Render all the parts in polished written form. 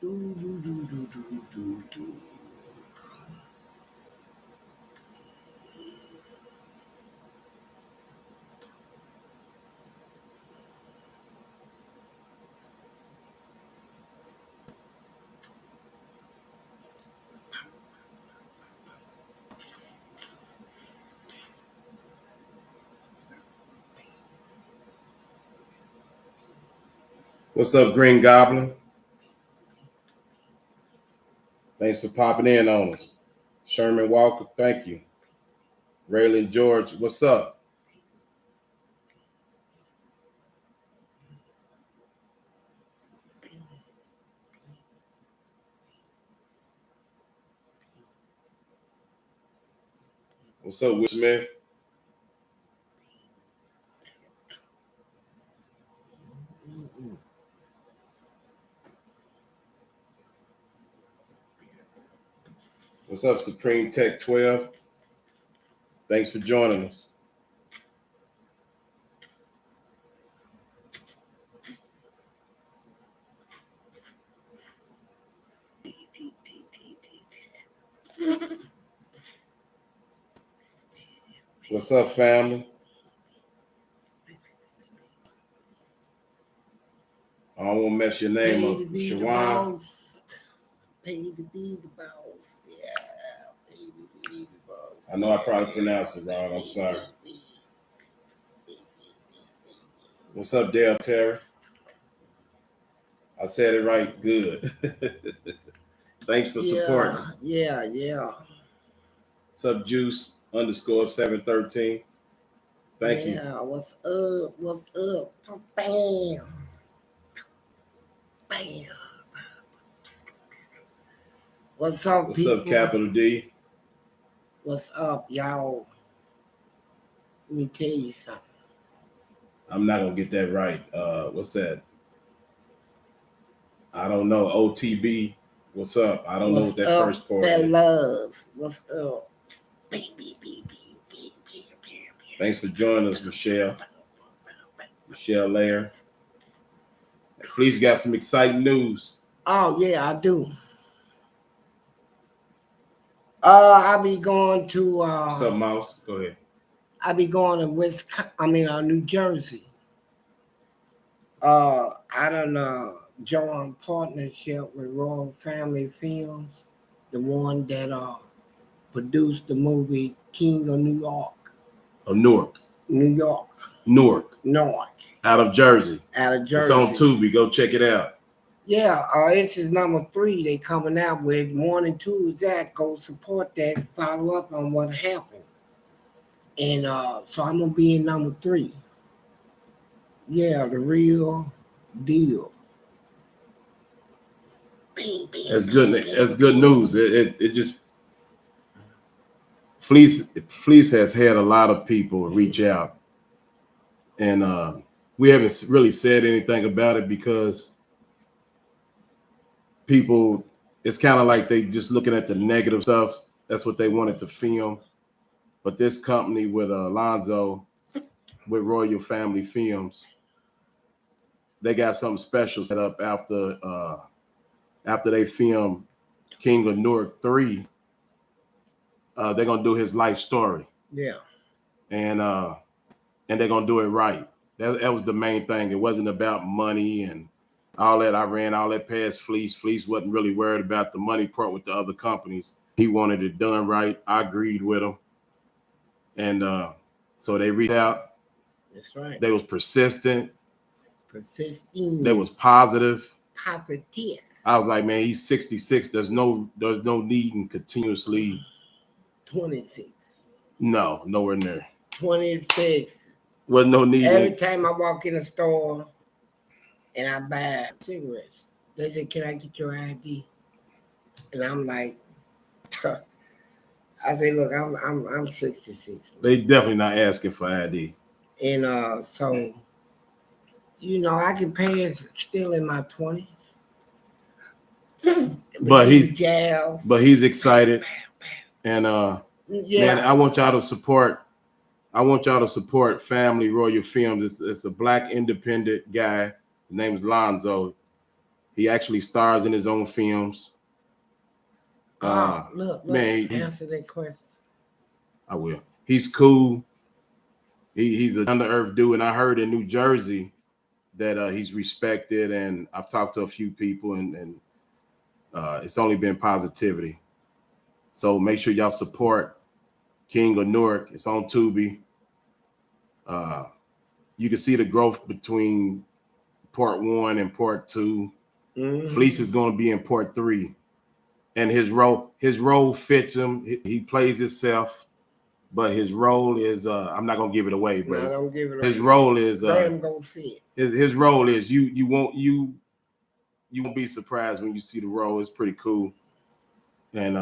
Do, do, do, do, do, do, do. What's up, Green Goblin? Thanks for popping in on us. Sherman Walker, thank you. Raylan George, what's up? What's up, Will Smith? What's up, Supreme Tech 12? Thanks for joining us. What's up, family? I don't want to mess your name up. Shawan. Pay to be the boss. Yeah. Pay to be the boss. I know I probably pronounced it wrong. I'm sorry. What's up, Dale Terry? I said it right. Good. Thanks for supporting. Yeah. What's up, Juice _713? Thank you. Yeah, what's up? What's up? Bam. Bam. What's up, What's people? up, Capital D? What's up, y'all? Let me tell you something. I'm not gonna get that right. What's that? I don't know. OTB. What's up? I don't know what that first part that is. love. What's up? Thanks for joining us, Michelle. Michelle Lair. Fleece got some exciting news. Oh yeah, I do. I'll be going to. What's up, Mouse? Go ahead. I'll be going to New Jersey. I done joined partnership with Royal Family Films, the one that produced the movie King of New York. Oh, Newark. New York. Newark. Out of Jersey. It's on Tubi. Go check it out. Yeah, this is number 3 they coming out with. 1 and 2 is that. Go support that. Follow up on what happened. And so I'm going to be in number 3. Yeah, the real deal. That's good. That's good news. It just Fleece has had a lot of people reach out, and we haven't really said anything about it because people, it's kind of like they just looking at the negative stuff. That's what they wanted to film. But this company with Alonzo, with Royal Family Films, they got something special set up after they film King of Newark 3. They're gonna do his life story. Yeah. And they're gonna do it right. That was the main thing. It wasn't about money and all that. I ran all that past Fleece. Fleece wasn't really worried about the money part with the other companies. He wanted it done right. I agreed with him. And so they reached out. That's right. They was persistent. Persisting. They was positive. Positive. I was like, man, he's 66. There's no need in continuously 26. No, nowhere near. 26. Wasn't no need. Every time I walk in a store and I buy cigarettes, they say, "Can I get your ID?" And I'm like, I say, "Look, I'm 66." They definitely not asking for ID. And so, I can pay it still in my 20s. But he's excited, and yeah. Man, I want y'all to support. I want y'all to support Family Royal Films. It's a black independent guy. His name is Lonzo. He actually stars in his own films. Look, Man, answer that question. I will. He's cool. He's a down to earth dude, and I heard in New Jersey that he's respected, and I've talked to a few people, and it's only been positivity. So make sure y'all support King of Newark. It's on Tubi. You can see the growth between part 1 and part 2. Fleece is going to be in part 3, and his role fits him. He plays himself, but his role is I'm not going to give it away, but no, don't give it away. His role is let him go see it. His role is you won't be surprised when you see the role. It's pretty cool, and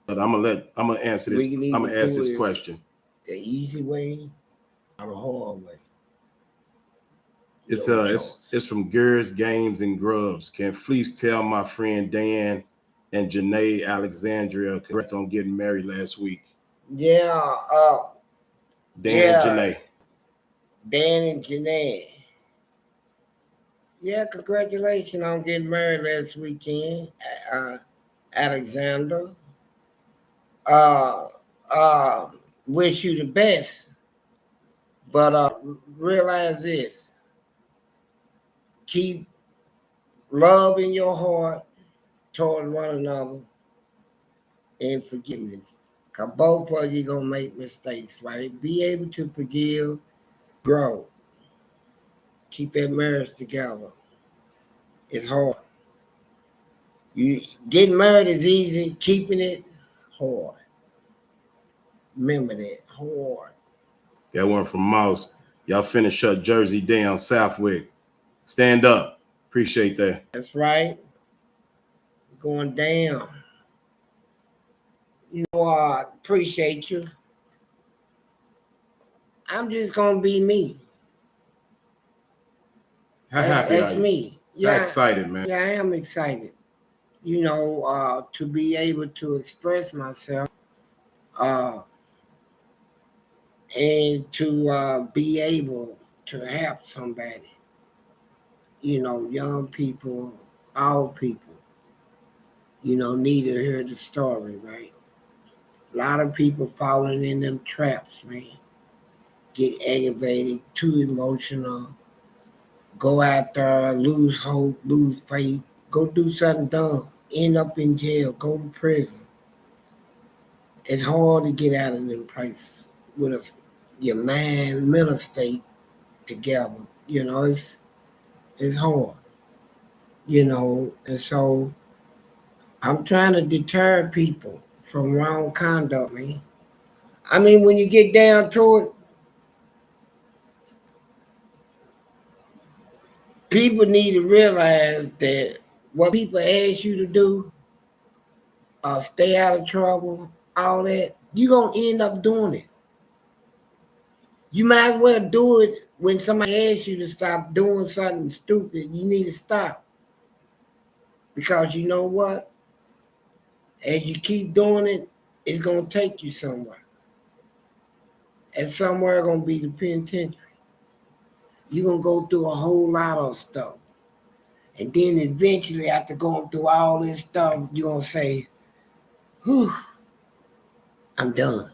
but I'm gonna answer this. I'm gonna ask this question. The easy way or the hard way? It's from Gears Games and Grubs. Can Fleece tell my friend Dan and Janae Alexandria congrats on getting married last week? Yeah, Dan and Janae. Dan and Janae. Yeah, congratulations on getting married last weekend, Alexander. Wish you the best, but realize this: keep love in your heart toward one another and forgiveness. Cause both of you gonna make mistakes, right? Be able to forgive, grow, keep that marriage together. It's hard. You getting married is easy, keeping it hard. Remember that, hard. That one from Mouse. Y'all finna shut Jersey down, Southwick. Stand up. Appreciate that. That's right. Going down. You know, I appreciate you. I'm just gonna be me. How happy That's are you? me. Yeah, how excited, man. Yeah, I am excited. You know, to be able to express myself, and to be able to help somebody. You know, young people, old people, need to hear the story, right? A lot of people falling in them traps, man. Get aggravated, too emotional, go out there, lose hope, lose faith, go do something dumb, end up in jail, go to prison. It's hard to get out of them places with your mind, mental state together. It's hard. And so I'm trying to deter people from wrong conduct, man. I mean, when you get down to it, people need to realize that what people ask you to do, stay out of trouble, all that, you're going to end up doing it. You might as well do it when somebody asks you to stop doing something stupid. You need to stop. Because you know what? As you keep doing it, it's going to take you somewhere. And somewhere going to be the penitentiary. You're going to go through a whole lot of stuff. And then eventually, after going through all this stuff, you're going to say, whew, I'm done.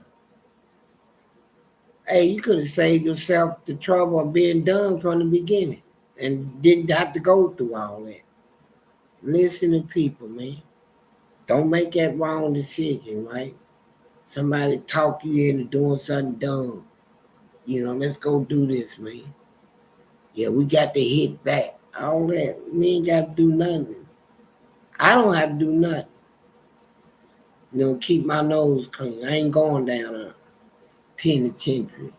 Hey, you could have saved yourself the trouble of being done from the beginning and didn't have to go through all that. Listen to people, man. Don't make that wrong decision, right? Somebody talk you into doing something dumb. Let's go do this, man. Yeah, we got to hit back. All that. We ain't got to do nothing. I don't have to do nothing. Keep my nose clean. I ain't going down a penitentiary.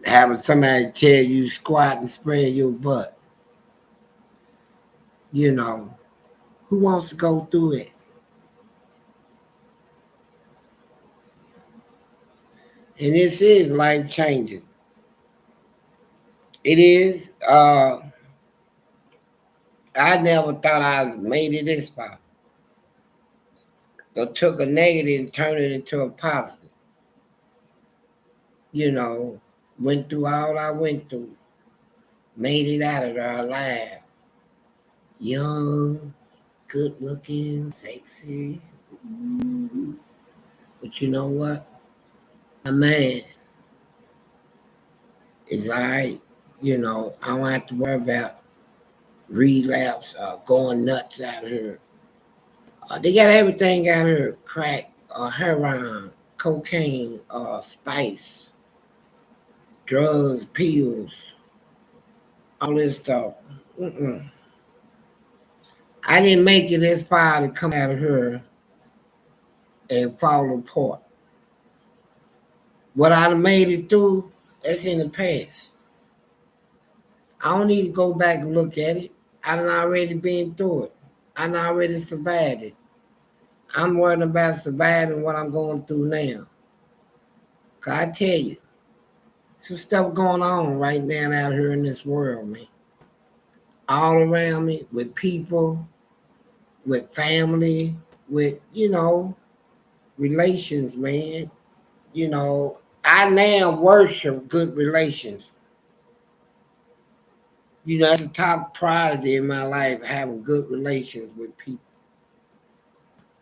Having somebody tell you squat and spread your butt. Who wants to go through it? And this is life changing. It is. I never thought I made it this far. I took a negative and turned it into a positive. Went through all I went through. Made it out of there alive. young, good looking, sexy. Ooh. But you know what? A man is all right. You know, I don't have to worry about relapse, going nuts out here. They got everything out here: crack, heroin, cocaine, spice, drugs, pills, all this stuff. Mm-mm. I didn't make it this far to come out of here and fall apart. What I'd have made it through, that's in the past. I don't need to go back and look at it. I done already been through it. I done already survived it. I'm worried about surviving what I'm going through now. 'Cause I tell you, some stuff going on right now out here in this world, man. All around me, with people, with family, with, relations, man. I now worship good relations. That's the top priority in my life, having good relations with people.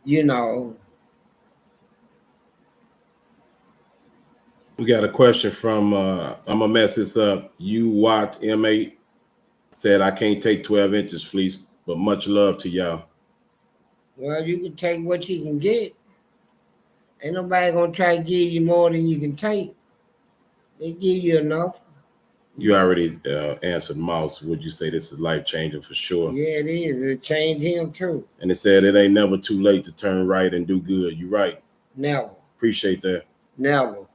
You know, We got a question from I'm gonna mess this up. You Watt M8 said I can't take 12 inches, Fleece, but much love to y'all. well, you can take what you can get. Ain't nobody gonna try to give you more than you can take. They give you enough. You already answered Mouse. Would you say this is life changing for sure? Yeah, it is. It'll change him too. And it said it ain't never too late to turn right and do good. You right. Never. Appreciate that. Never.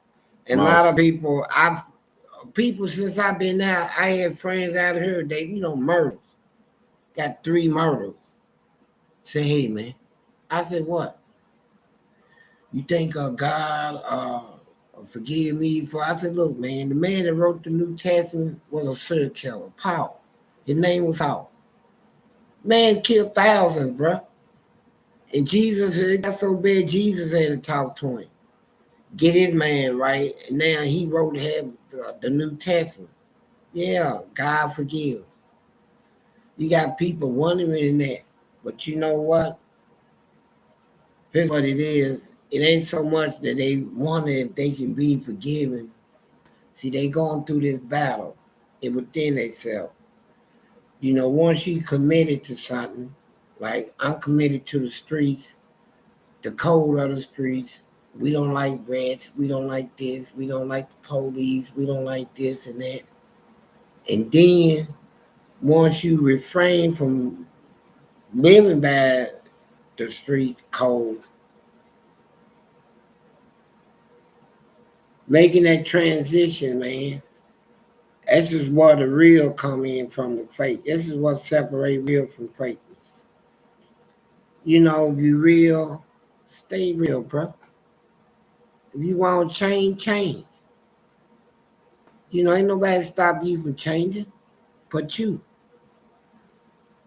And Mouse. a lot of people since I've been out, I had friends out here, they, murder. Got 3 murders. Say, hey man. I said, what? You think God forgive me for? I said, look, man, the man that wrote the New Testament was a serial killer, Paul. His name was Paul. Man killed thousands, bro. And Jesus, it got so bad, Jesus had to talk to him. Get his man right. And now he wrote the New Testament. Yeah, God forgives. You got people wondering in that. But you know what? Here's what it is. It ain't so much that they wonder if they can be forgiven. See, they going through this battle within themselves. Once you committed to something, like I'm committed to the streets, the code of the streets. We don't like rats. We don't like this. We don't like the police. We don't like this and that. And then once you refrain from living by the streets code, making that transition, man, this is where the real come in from the fake. This is what separates real from fake. Be real, stay real, bro. If you want to change, change. Ain't nobody stop you from changing but you.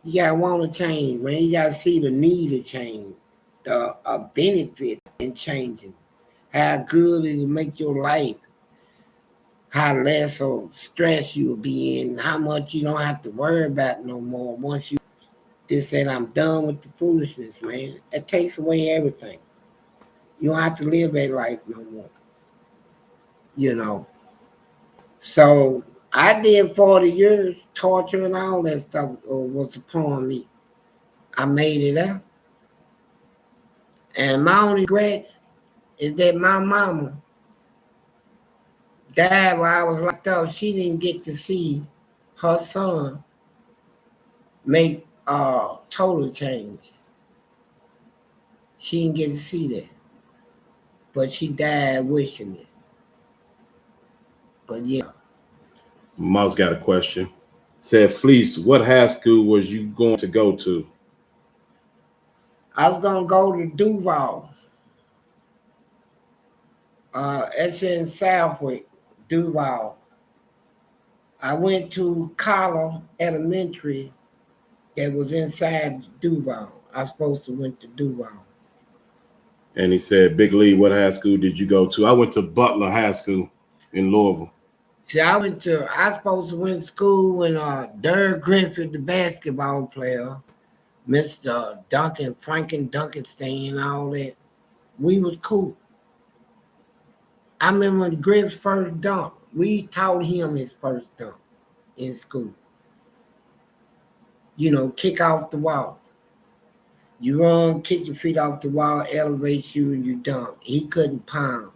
You gotta want to change, man. You gotta see the need of change, the benefit in changing. How good it will make your life, how less of stress you'll be in, how much you don't have to worry about no more. Once you just said, I'm done with the foolishness, man. It takes away everything. You don't have to live that life no more. So I did 40 years, torture and all that stuff was upon me. I made it out. And my only regret is that my mama died while I was locked up. She didn't get to see her son make total change. She didn't get to see that. But she died wishing it. But yeah. Mouse got a question. Said, Fleece, what high school was you going to go to? I was going to go to Duval. It's in Southwick, Duval. I went to Collar Elementary that was inside Duval. I was supposed to went to Duval. And he said, Big Lee, what high school did you go to? I went to Butler High School in Louisville. See, I supposed to went to school when Derek Griffith, the basketball player, Mr. Duncan, Franken Duncanstein, and all that. We was cool. I remember when Griff's first dunk. We taught him his first dunk in school. Kick off the wall. You run, kick your feet off the wall, elevate you, and you dunk. He couldn't pound,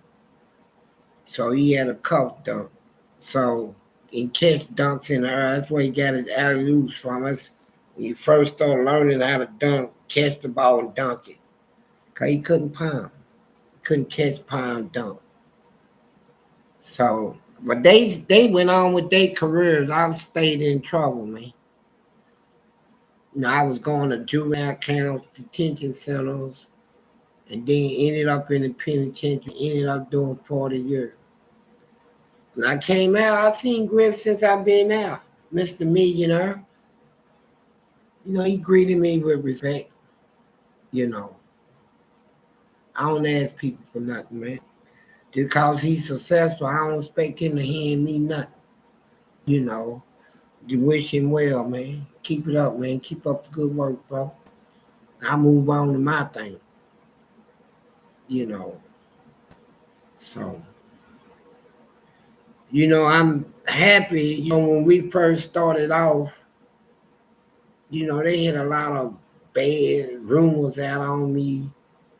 so he had a cuff dunk. So he catch dunks in the air. That's where he got his alley oops from us. When you first started learning how to dunk, catch the ball and dunk it. Because he couldn't pound. Couldn't catch, pound, dunk. So, but they went on with their careers. I stayed in trouble, man. I was going to juvenile camps, detention centers, and then ended up in the penitentiary, ended up doing 40 years. When I came out, I seen Griff since I've been out. Mr. Millionaire. He greeted me with respect. I don't ask people for nothing, man. Just because he's successful, I don't expect him to hand me nothing. You wish him well, man. Keep it up, man. Keep up the good work, bro. I move on to my thing. So, I'm happy, when we first started off, they had a lot of bad rumors out on me.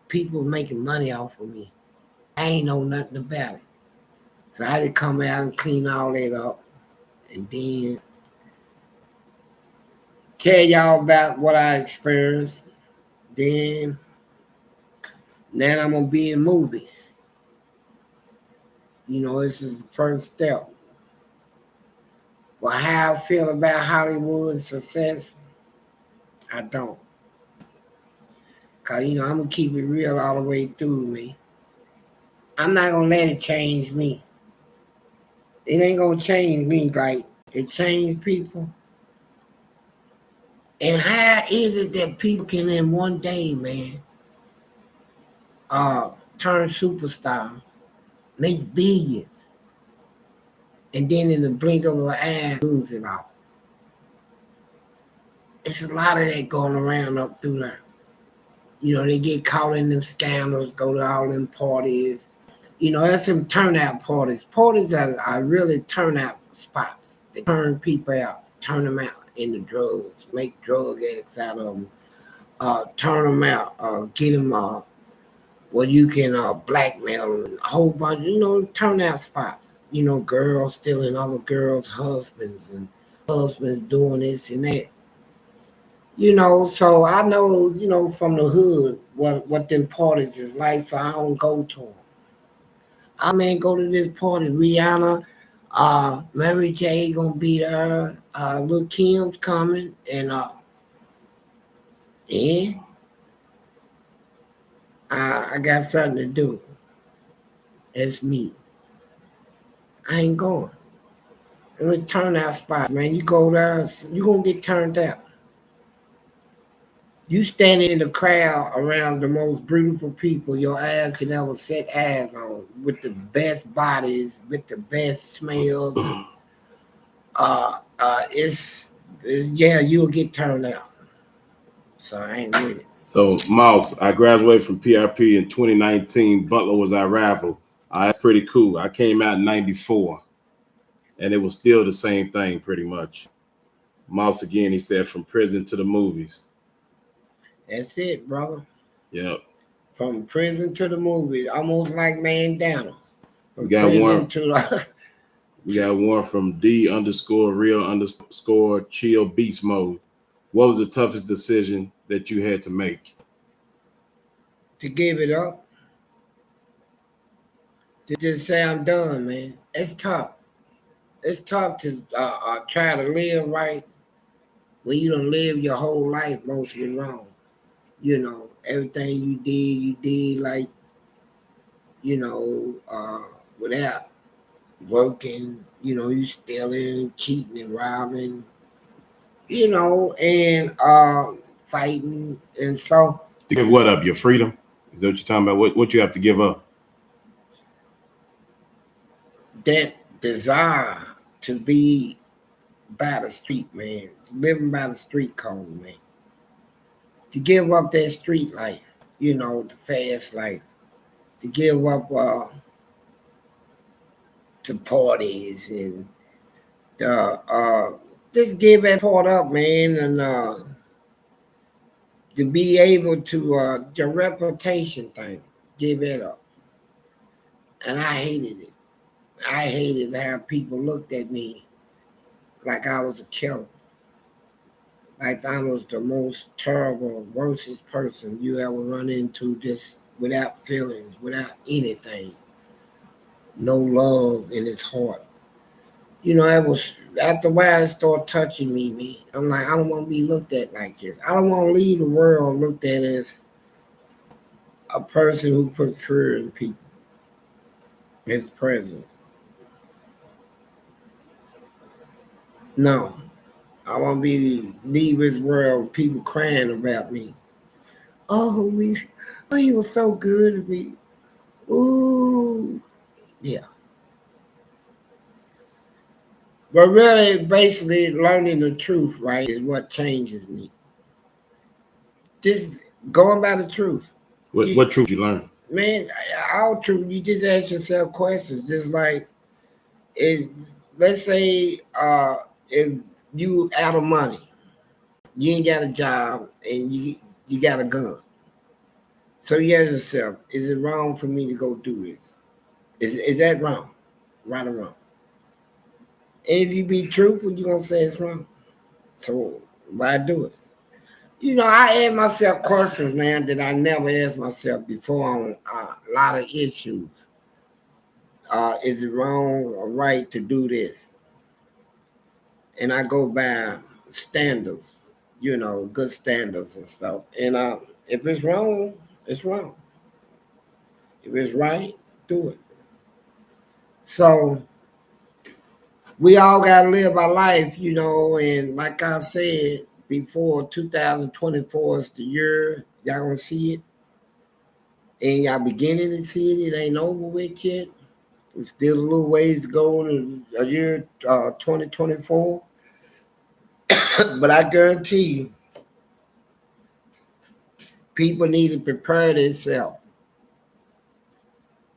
People making money off of me. I ain't know nothing about it. So I had to come out and clean all that up. And then tell y'all about what I experienced. Then now I'm gonna be in movies. This is the first step. Well, how I feel about Hollywood success, I don't. Cause I'm gonna keep it real all the way through me. I'm not gonna let it change me. It ain't gonna change me like it changed people. And how is it that people can in one day, man, turn superstar, make billions, and then in the blink of an eye lose it all? It's a lot of that going around up through there. They get caught in them scandals, go to all them parties. That's some turnout parties. Parties are really turnout spots. They turn people out, turn them out into drugs, make drug addicts out of them, turn them out, get them where you can blackmail them, a whole bunch, turnout spots. Girls stealing other girls' husbands and husbands doing this and that. So I know, from the hood what them parties is like, so I don't go to them. I man go to this party. Rihanna, Mary J gonna be there. Lil Kim's coming, and yeah, I got something to do. It's me. I ain't going. It was turnout spot, man. You go there, you gonna get turned out. You standing in the crowd around the most beautiful people your eyes can ever set eyes on, with the best bodies, with the best smells. It's yeah, you'll get turned out. So I ain't with it. So, Mouse, I graduated from PRP in 2019. Butler was our rival. That's pretty cool. I came out in 94, and it was still the same thing pretty much. Mouse, again, he said, from prison to the movies. That's it, brother. Yep. From prison to the movies, almost like Mandana. From We got prison one. to the We got one from D_real_chill beast mode. What was the toughest decision that you had to make? to give it up. To just say I'm done, man. It's tough. It's tough to try to live right when you don't live your whole life mostly wrong. Everything you did like, without working, you stealing, cheating and robbing, and fighting. And so To give what up? Your freedom? Is that what you're talking about? What you have to give up? that desire to be by the street, man. Living by the street code, man. To give up that street life, the fast life. To give up to parties and just give that part up, man, and to be able to your reputation thing, give it up. And I hated it. I hated how people looked at me like I was a killer. Like I was the most terrible, worstest person you ever run into, just without feelings, without anything. No love in his heart. It was after a while it started touching me, man. I'm like, I don't want to be looked at like this. I don't want to leave the world looked at as a person who put fear in people, his presence. No. I want to leave this world people crying about me. Oh, he was so good to me. Ooh. Yeah. But really, basically, learning the truth, right, is what changes me. Just going by the truth. What truth you learn? Man, all truth, you just ask yourself questions. Just like, let's say if you out of money, you ain't got a job, and you got a gun. So you ask yourself, is it wrong for me to go do this? Is that wrong? Right or wrong? And if you be truthful, you're going to say it's wrong. So why do it? I ask myself questions, man, that I never asked myself before on a lot of issues. Is it wrong or right to do this? And I go by standards, good standards and stuff. And if it's wrong, it's wrong. If it's right, do it. So we all got to live our life, and like I said before, 2024 is the year. Y'all going to see it. And y'all beginning to see it. It ain't over with yet. It's still a little ways to go in a year, 2024. But I guarantee you, people need to prepare themselves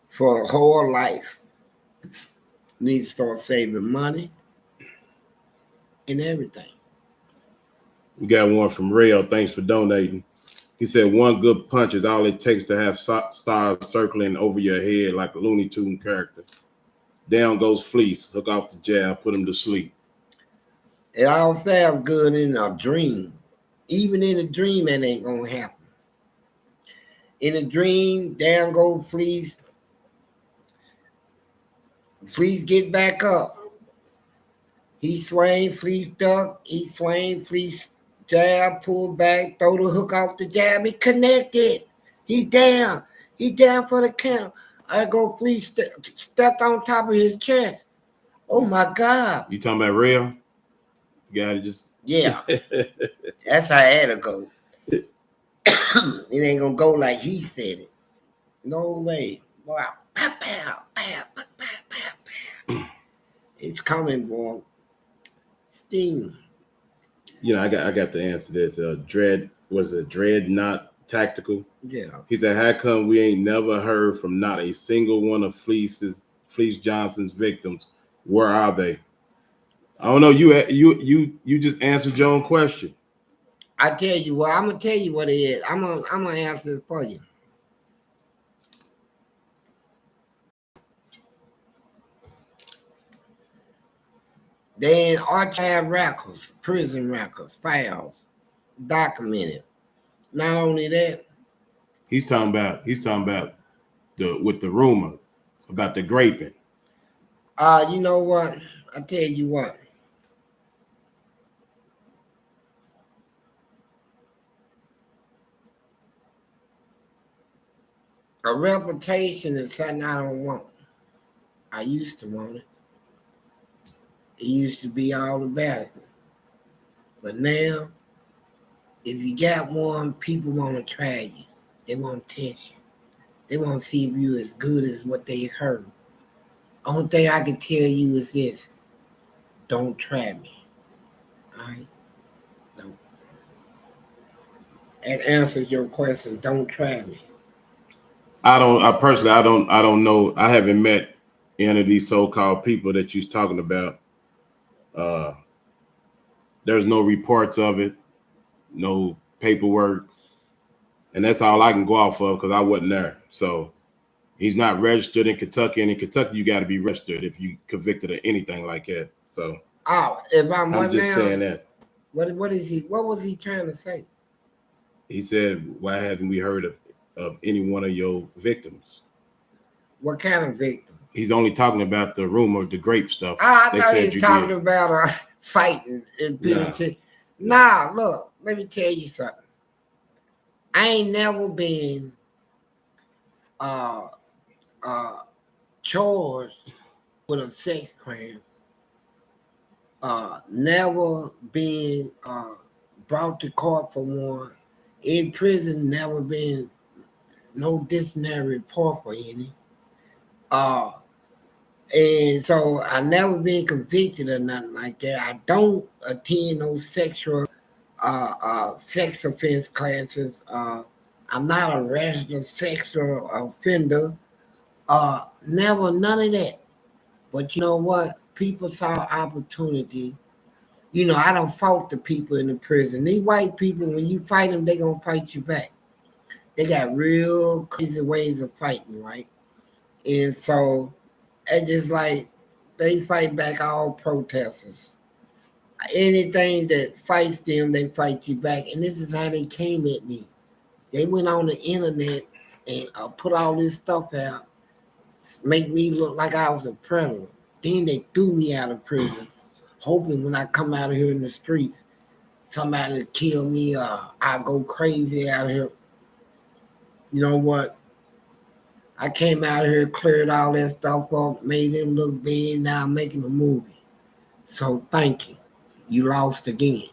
for a whole life. Need to start saving money and everything. We got one from Rail. Thanks for donating. He said one good punch is all it takes to have stars circling over your head like a Looney Tune character. Down goes Fleece. Hook off the jab. Put him to sleep. It all sounds good in a dream. Even in a dream, it ain't going to happen. In a dream, down goes Fleece. Fleece get back up. He swing, Fleece duck. He swing, Fleece jab, pull back, throw the hook off the jab. He connected. He down. He down for the count. I go Fleece stepped on top of his chest. Oh my God. You talking about Rail? You gotta just Yeah. That's how it had to go. It ain't gonna go like he said it. No way. Wow. Pow, pow, pow, pow, pow, pow, pow. It's coming, boy. Sting. I got the answer to this. Dreadnought Tactical? Yeah. He said, how come we ain't never heard from not a single one of Fleece Johnson's victims? Where are they? I don't know. You just answered your own question. I tell you what, I'm gonna tell you what it is. I'm gonna answer it for you. They in archive records, prison records, files, documented. Not only that, He's talking about the rumor about the graping. you know what? I tell you what. A reputation is something I don't want. I used to want it. It used to be all about it. But now, if you got one, people want to try you. They want to test you. They want to see if you as good as what they heard. Only thing I can tell you is this: don't try me. All right. Don't. That answers your question. Don't try me. I personally, I don't know. I haven't met any of these so-called people that you're talking about. Uh, there's no reports of it, no paperwork, and that's all I can go off of because I wasn't there. So he's not registered in Kentucky, and in Kentucky, you got to be registered if you convicted of anything like that. So Oh, if I'm I'm what just now? saying that. What is he? What was he trying to say? He said, "Why haven't we heard of any one of your victims?" What kind of victims? He's only talking about the rumor, the grape stuff. I They thought he said was you talking did. about fighting in No, penitentiary. Nah, look, let me tell you something. I ain't never been uh uh charged with a sex crime. Never been brought to court for one. In prison, never been no disciplinary report for any. Uh and so I never been convicted or nothing like that. I don't attend those sexual sex offense classes. I'm not a registered sexual offender. Never none of that. But you know what? People saw opportunity. You know, I don't fault the people in the prison. These white people, when you fight them, they gonna fight you back. They got real crazy ways of fighting, right? And so it's just like they fight back all protesters. Anything that fights them, they fight you back. And this is how they came at me. They went on the internet and put all this stuff out, make me look like I was a predator. Then they threw me out of prison, hoping when I come out of here in the streets, somebody will kill me or I go crazy out here. You know what? I came out of here, cleared all that stuff up, made them look big. Now I'm making a movie. So thank you. You lost again.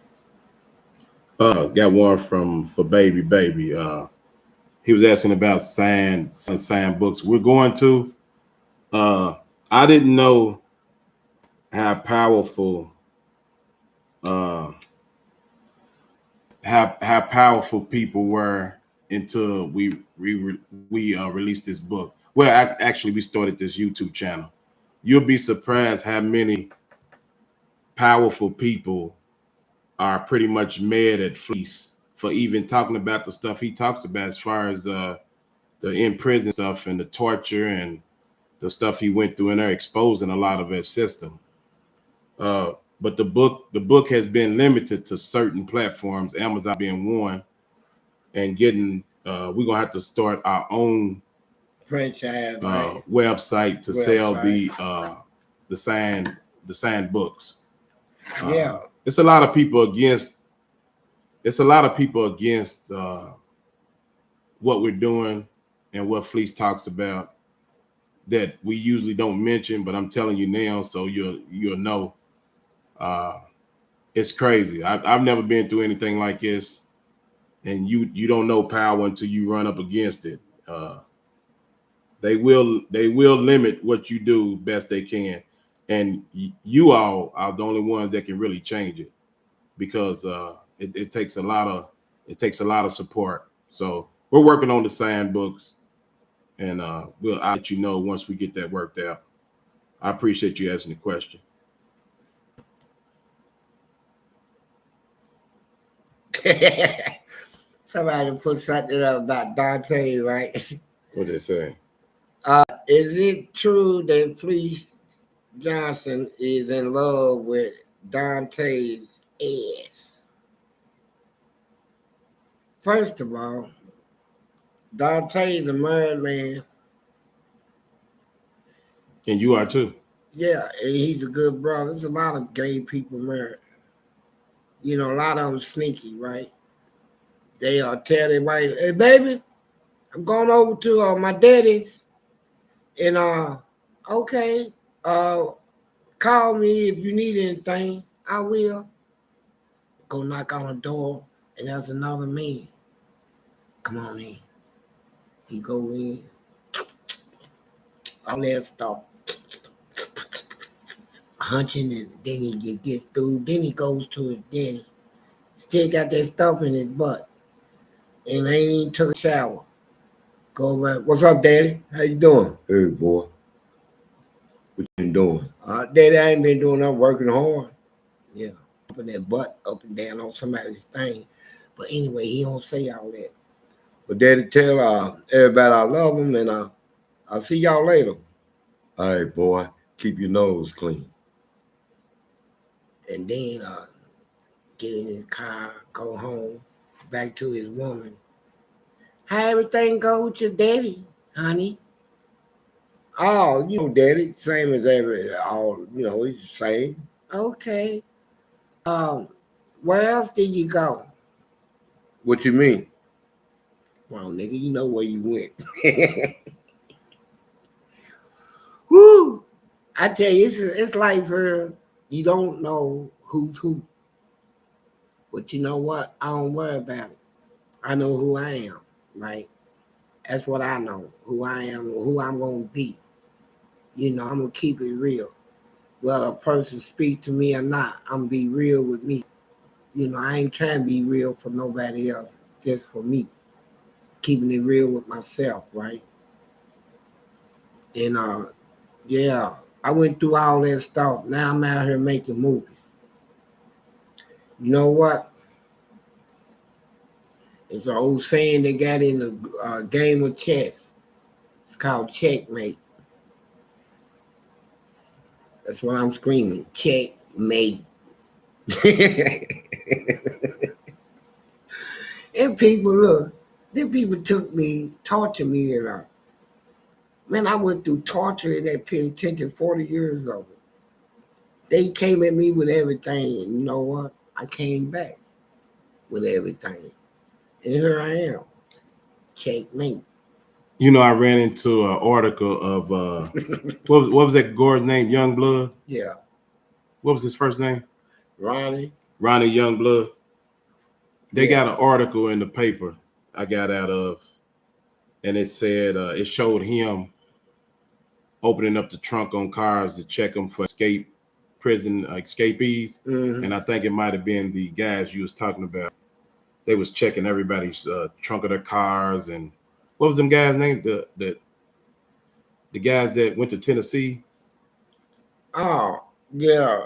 got one from for baby. He was asking about signed books. We're going to. Uh, I didn't know how powerful uh, how powerful people were until we released this book. Well, actually, we started this YouTube channel. You'll be surprised how many powerful people are pretty much mad at Fleece for even talking about the stuff he talks about as far as the in prison stuff and the torture and the stuff he went through, and they're exposing a lot of his system. But the book has been limited to certain platforms, Amazon being one, and getting we're gonna have to start our own Franchise, right? website to sell Website. the signed books. Yeah. It's a lot of people against. It's a lot of people against what we're doing and what Fleece talks about that we usually don't mention, but I'm telling you now, so you'll know. Uh, it's crazy. I've never been through anything like this, and you don't know power until you run up against it. They will limit what you do best they can, and you all are the only ones that can really change it because it takes a lot of support. So we're working on the signed books, and I'll let you know once we get that worked out. I appreciate you asking the question. Somebody put something up about Dante, right? What they say? Is it true that Fleece Johnson is in love with Dante's ass? First of all, Dante's a married man. And you are too. Yeah, and he's a good brother. There's a lot of gay people married. You know, a lot of them sneaky, right? They tell their wife, "Hey, baby, I'm going over to my daddy's, and okay, uh, call me if you need anything. I will." Go knock on the door, and there's another man. Come on in. He go in, all that stuff. hunching, and then he gets through. Then he goes to his daddy. Still got that stuff in his butt, and ain't even took a shower. Go back. What's up, Daddy? How you doing? Hey, boy. What you been doing? Daddy, I ain't been doing nothing. Working hard. Yeah, up that butt up and down on somebody's thing. But anyway, he don't say all that. But Daddy tell everybody I love them, and I'll see y'all later. All right, boy. Keep your nose clean. And then get in his car, go home, back to his woman. How everything go with your daddy, honey? Oh, daddy, same as he's the same. Okay. Um, where else did you go? What you mean? Well, nigga, you know where you went. Woo! I tell you, it's like you don't know who's who. But you know what? I don't worry about it. I know who I am, right? That's what I know. Who I am, who I'm gonna be. I'm gonna keep it real. Whether a person speak to me or not, I'm gonna be real with me. I ain't trying to be real for nobody else, just for me. Keeping it real with myself, right? And yeah, I went through all that stuff. Now I'm out here making movies. You know what? It's an old saying they got in the game of chess. It's called checkmate. That's what I'm screaming. Checkmate. And people, look, then people tortured me, and man, I went through torture in that penitentiary 40 years ago. They came at me with everything, and you know what? I came back with everything. And here I am. Checkmate. I ran into an article of what was that guard's name? Youngblood? Yeah. What was his first name? Ronnie Youngblood. They Yeah. got an article in the paper I got out of, and it said it showed him opening up the trunk on cars to check them for prison escapees. Mm-hmm. And I think it might have been the guys you was talking about. They was checking everybody's trunk of their cars. And what was them guys' name? The guys that went to Tennessee. Oh, yeah.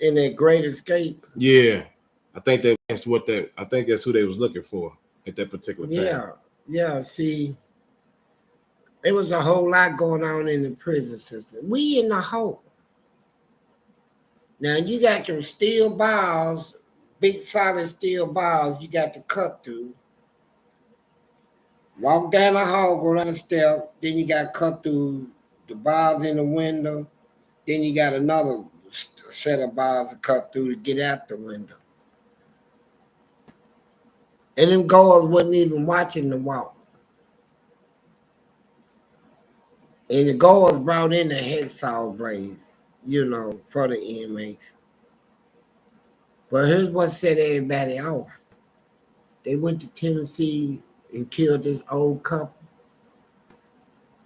In that Great Escape. Yeah. I think that's who they was looking for at that particular time. Yeah. See, there was a whole lot going on in the prison system. We in the hole. Now you got your steel bars, big solid steel bars you got to cut through. Walk down the hall, go down the step, then you got to cut through the bars in the window. Then you got another set of bars to cut through to get out the window. And them guards wasn't even watching the walk. And the guards brought in the hacksaw blades, for the inmates. But here's what set everybody off. They went to Tennessee and killed this old couple.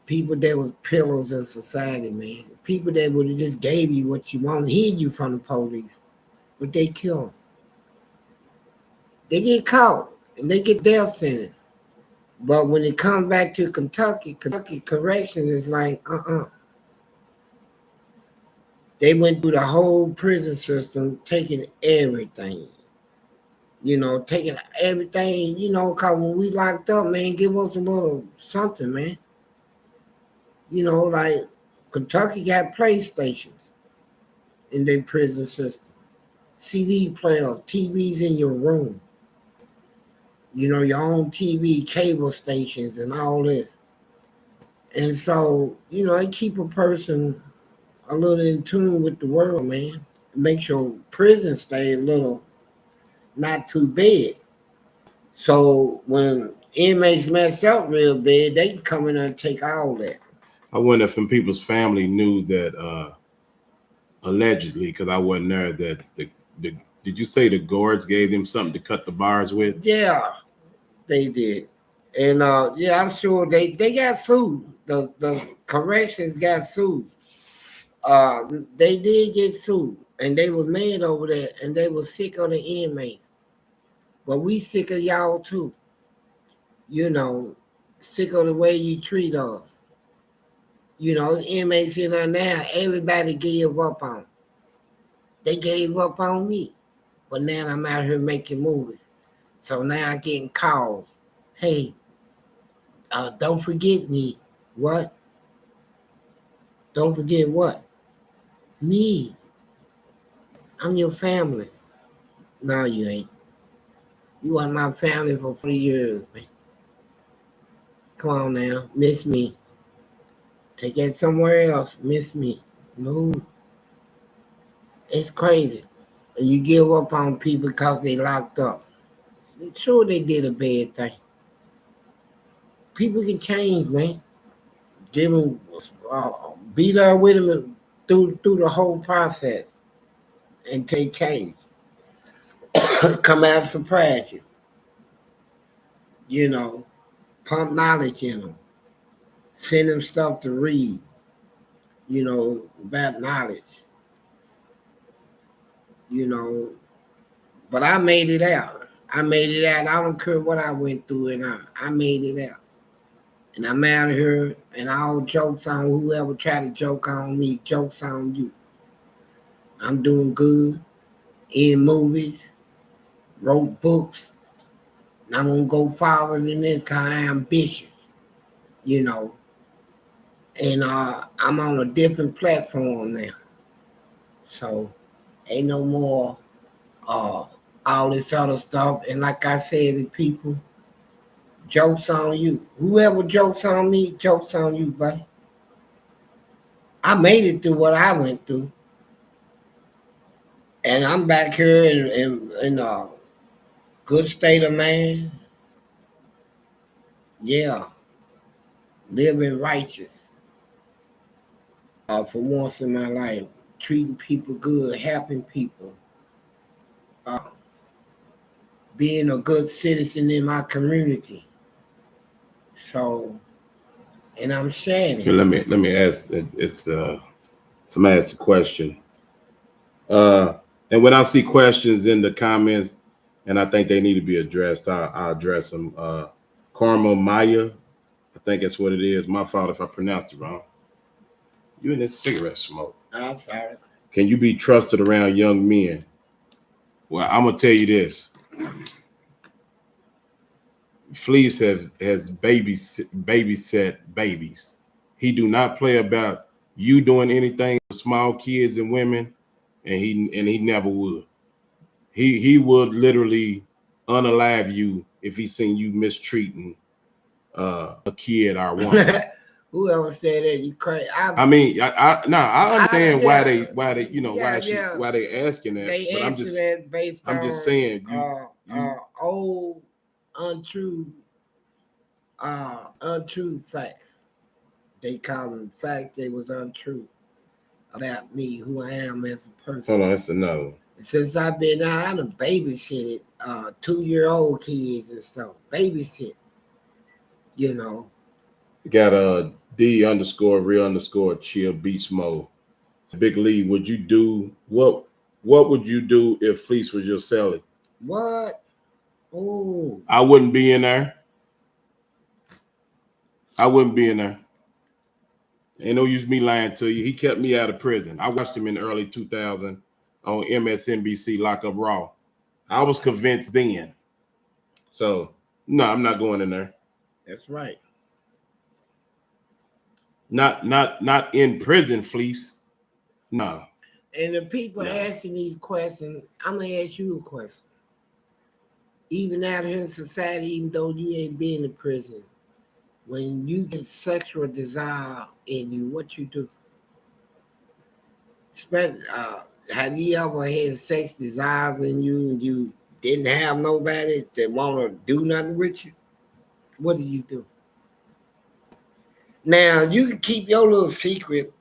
People that was pillars in society, man. People that would have just gave you what you wanted, hid you from the police. But they kill them. They get caught and they get death sentence. But when it comes back to Kentucky correction is like, They went through the whole prison system, taking everything. Taking everything, because when we locked up, man, give us a little something, man. Like Kentucky got PlayStations in their prison system, CD players, TVs in your room, your own TV, cable stations, and all this. And so, it keep a person a little in tune with the world, man. Make your prison stay a little not too bad. So when inmates mess up real bad, they can come in and take all that. I wonder if some people's family knew that allegedly, because I wasn't there, that did you say the guards gave them something to cut the bars with? Yeah, they did. And yeah, I'm sure they got sued. The corrections got sued. They did get sued, and they was mad over there, and they was sick of the inmates. But we sick of y'all too. You know, sick of the way you treat us. You know, there's inmates in there now. Everybody gave up on. They gave up on me. But now I'm out here making movies. So now I'm getting calls. Hey, don't forget me. What? Don't forget what? Me. I'm your family. No, you ain't. You are my family for 40 years, man. Come on now. Miss me. Take it somewhere else. Miss me. No. It's crazy. You give up on people because they locked up. Sure, they did a bad thing. People can change, man. Give them, be there with them through the whole process and take change. Come out surprise you. You know, pump knowledge in them. Send them stuff to read. You know, about knowledge. You know, but I made it out. I made it out. I don't care what I went through, and I made it out. And I'm out of here, and all jokes on whoever try to joke on me, jokes on you. I'm doing good in movies, wrote books, and I'm gonna go farther than this because I'm ambitious, you know. And I'm on a different platform now. So ain't no more all this other stuff. And like I said to people, jokes on you. Whoever jokes on me, jokes on you, buddy. I made it through what I went through. And I'm back here in a good state of mind. Yeah, living righteous for once in my life. Treating people good, helping people. Uh, being a good citizen in my community. So, and I'm sharing it. Here, let me ask. It's somebody asked a question. And when I see questions in the comments, and I think they need to be addressed, I'll address them. Karma Maya, I think that's what it is. My fault if I pronounced it wrong. You in this cigarette smoke. I'm sorry. Can you be trusted around young men? Well, I'm gonna tell you this. Fleece has babysat babies. He do not play about you doing anything with small kids and women, and he never would. He would literally unalive you if he seen you mistreating a kid or woman. Whoever said that, you crazy. I mean, I understand why they why they asking that, They but answer that based I'm on just saying old untrue untrue facts. They call them facts. They was untrue about me, who I am as a person. hold on, that's another one. Since I've been out, I done babysitted 2-year-old kids and stuff. Babysit, you know. Got a D_real_chill beast mode. Big Lee, would you do what would you do if Fleece was your celly? What? Oh. I wouldn't be in there. I wouldn't be in there. Ain't no use me lying to you. He kept me out of prison. I watched him in the early 2000 on MSNBC Lock Up Raw. I was convinced then. So no, I'm not going in there. That's right. Not in prison, Fleece. No. And the people asking these questions, I'm gonna ask you a question. Even out here in society, even though you ain't been in prison, when you get sexual desire in you, what you do? Have you ever had sex desires in you and you didn't have nobody that want to do nothing with you? What do you do? Now, you can keep your little secret.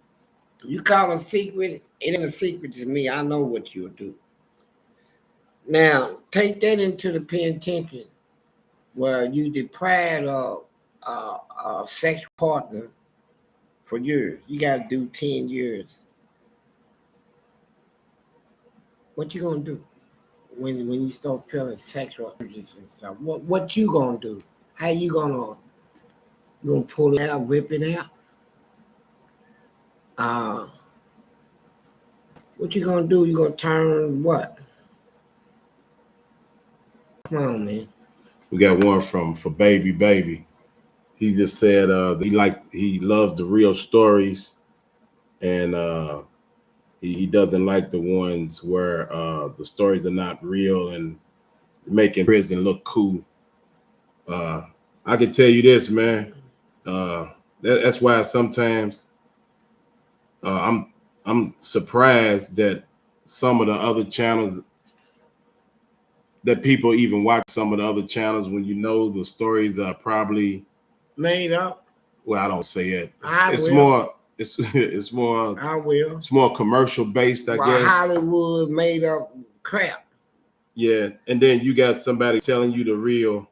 You call it a secret, it ain't a secret to me. I know what you'll do. Now, take that into the penitentiary where you deprived of a sex partner for years. You got to do 10 years. What you gonna do when you start feeling sexual urges and stuff? What you gonna do? How you gonna pull it out, whip it out? Uh, what you gonna do? You gonna turn what? Come on, man. We got one from for baby. He just said he loves the real stories, and he doesn't like the ones where the stories are not real and making prison look cool. Uh, I can tell you this, man. That's why sometimes I'm surprised that some of the other channels that people even watch some of the other channels when you know the stories are probably Made up. well, I don't say it. I It's will. more it's more I will. it's more commercial based, I Well, guess. Hollywood made up crap. Yeah, and then you got somebody telling you the real,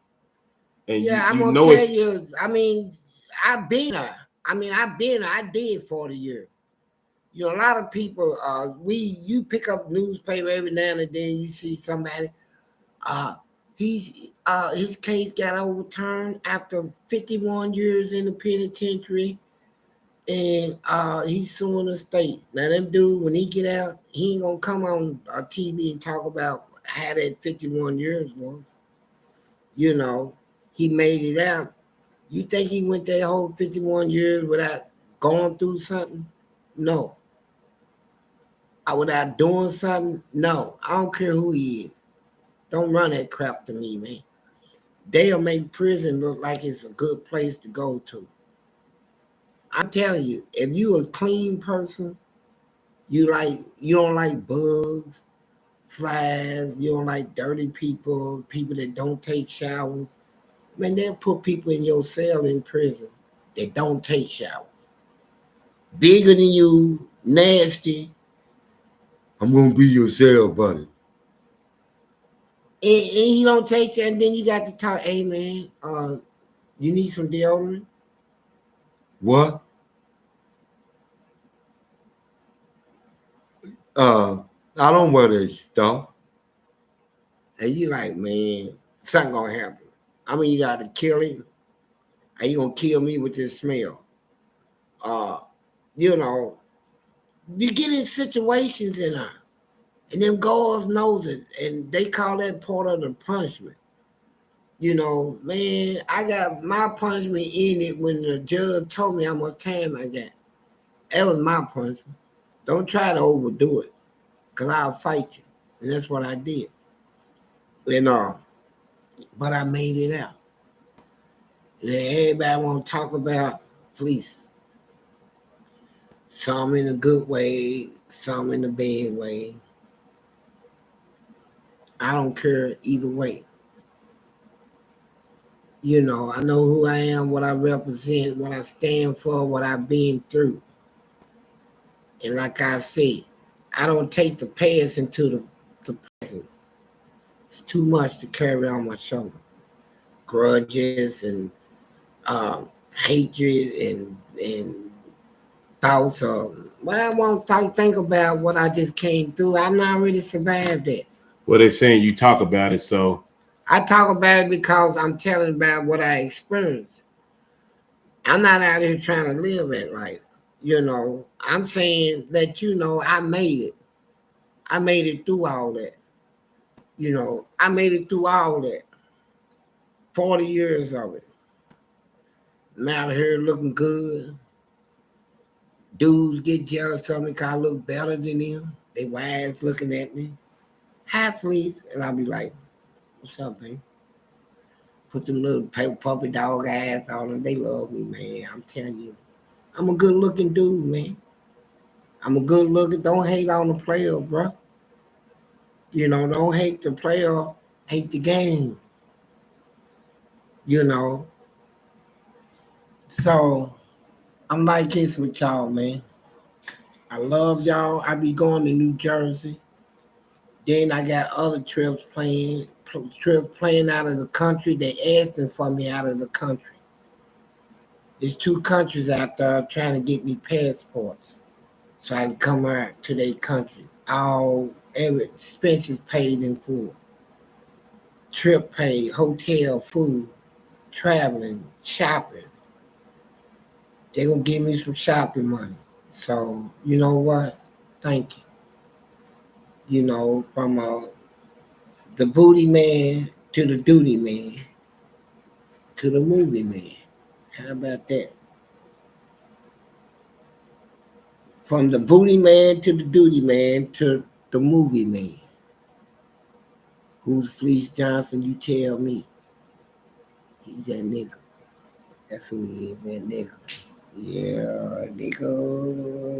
and Yeah, I'm you gonna know tell it's you. I mean, I've been there. I did 40 years. You know, a lot of people. You pick up newspaper every now and then. You see somebody. Uh, his case got overturned after 51 years in the penitentiary, and he's suing the state. Now, them dude, when he get out, he ain't gonna come on TV and talk about how that 51 years was. You know, he made it out. You think he went that whole 51 years without going through something? No. Without doing something? No. I don't care who he is. Don't run that crap to me, man. They'll make prison look like it's a good place to go to. I'm telling you, if you a clean person, you don't like bugs, flies, you don't like dirty people, people that don't take showers. Man, they'll put people in your cell in prison that don't take showers. Bigger than you, nasty. I'm gonna be your cell buddy. And he don't take that, and then you got to talk, hey man, you need some deodorant? What? I don't wear that stuff. And you like, man, something gonna happen. I mean, you gotta kill him. Are you gonna kill me with this smell? Uh, you know, you get in situations and them girls knows it, and they call that part of the punishment. You know, man, I got my punishment in it when the judge told me how much time I got. That was my punishment. Don't try to overdo it, cause I'll fight you, and that's what I did. And but I made it out. And everybody want to talk about fleece. Some in a good way, some in a bad way. I don't care either way. You know, I know who I am, what I represent, what I stand for, what I've been through. And like I said, I don't take the past into the present. It's too much to carry on my shoulder. Grudges and hatred and thoughts of, well, I won't think about what I just came through. I'm not really survived that. well, they're saying you talk about it, so I talk about it because I'm telling about what I experienced. I'm not out here trying to live it like, you know, I'm saying that, you know, I made it. I made it through all that. You know, I made it through all that. 40 years of it. I'm out here looking good. Dudes get jealous of me because I look better than them. They wives looking at me. Hi, please. And I'll be like, what's up, babe? Put them little puppy dog eyes on them. They love me, man. I'm telling you. I'm a good looking dude, man. I'm a good looking. Don't hate on the player, bro. You know, don't hate the player. Hate the game. You know. So I'm like this with y'all, man. I love y'all. I be going to New Jersey. Then I got other trips playing out of the country. They asking for me out of the country. There's 2 countries out there trying to get me passports so I can come out to their country. All Every expenses paid in full. Trip paid, hotel, food, traveling, shopping. They gonna give me some shopping money. So you know what? Thank you. You know, from the booty man to the duty man to the movie man. How about that? From the booty man to the duty man to the movie man. Who's Fleece Johnson? You tell me. He's that nigga. That's who he is, that nigga. Yeah, nigga.